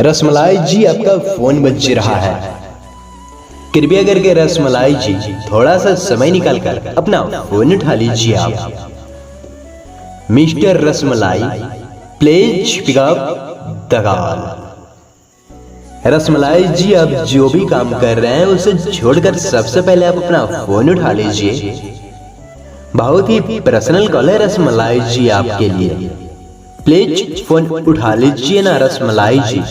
रसमलाई जी, आपका फोन बज रहा है। कृपया करके रसमलाई जी थोड़ा सा समय निकाल कर अपना फोन उठा लीजिए आप। Mister Rasmalai, please pick up the call. Rasmalai ji, आप जो भी काम कर रहे हैं उसे छोड़कर सबसे पहले आप अपना फोन उठा लीजिए। बहुत ही पर्सनल कॉल है रसमलाई जी आपके लिए। प्लीज फोन उठा लीजिए ना रसमलाई जी।